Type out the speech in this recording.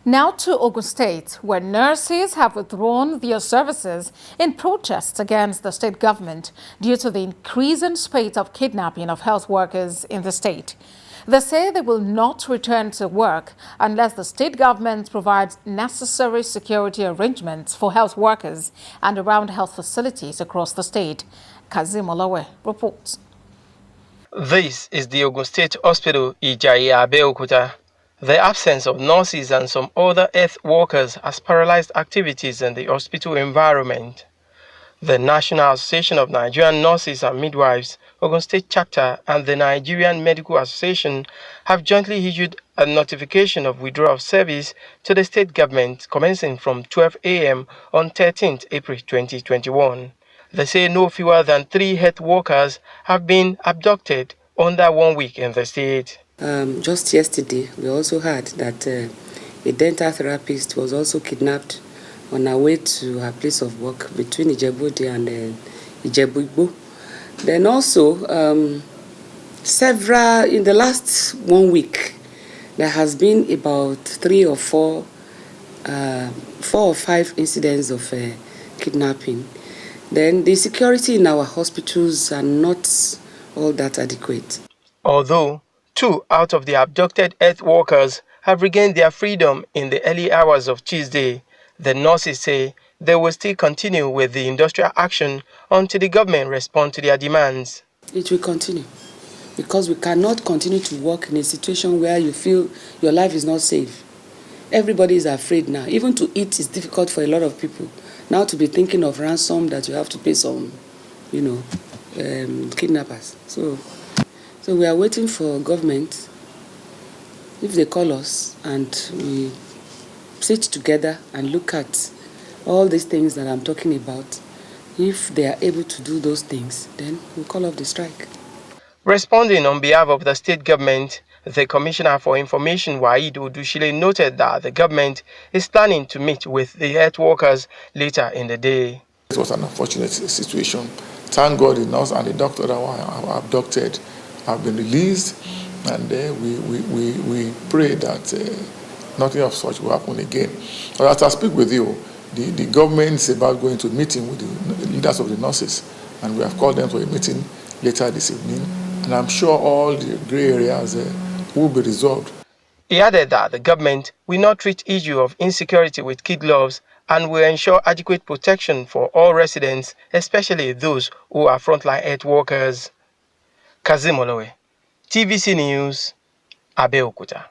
Now to Ogun State, where nurses have withdrawn their services in protest against the state government due to the increasing spate of kidnapping of health workers in the state. They say they will not return to work unless the state government provides necessary security arrangements for health workers and around health facilities across the state. Kazim Olawe reports. This is the Ogun State Hospital, Abeokuta. The absence of nurses and some other health workers has paralyzed activities in the hospital environment. The National Association of Nigerian Nurses and Midwives, Ogun State Chapter, and the Nigerian Medical Association have jointly issued a notification of withdrawal of service to the state government commencing from 12 a.m. on 13th April 2021. They say no fewer than 3 health workers have been abducted under 1 week in the state. Just yesterday, we also heard that a dental therapist was also kidnapped on her way to her place of work between Ijebu-Ode and Ijebu-Igbo. Then also, in the last 1 week, there has been about 3 or 4 or 5 incidents of kidnapping. Then the security in our hospitals are not all that adequate. Although 2 out of the abducted health workers have regained their freedom in the early hours of Tuesday, the nurses say they will still continue with the industrial action until the government responds to their demands. It will continue because we cannot continue to work in a situation where you feel your life is not safe. Everybody is afraid now. Even to eat is difficult for a lot of people. Now to be thinking of ransom that you have to pay some, kidnappers. So we are waiting for government, if they call us and we sit together and look at all these things that I'm talking about. If they are able to do those things, then we'll call off the strike. Responding on behalf of the state government, the Commissioner for Information, Waheed Odushile, noted that the government is planning to meet with the health workers later in the day. It was an unfortunate situation. Thank God the nurse and the doctor that were abducted have been released, and we pray that nothing of such will happen again. But as I speak with you, the government is about going to a meeting with the leaders of the nurses, and we have called them for a meeting later this evening, and I'm sure all the grey areas will be resolved. He added that the government will not treat issue of insecurity with kid gloves and will ensure adequate protection for all residents, especially those who are frontline health workers. Kazim Olawe, TVC News, Abeokuta.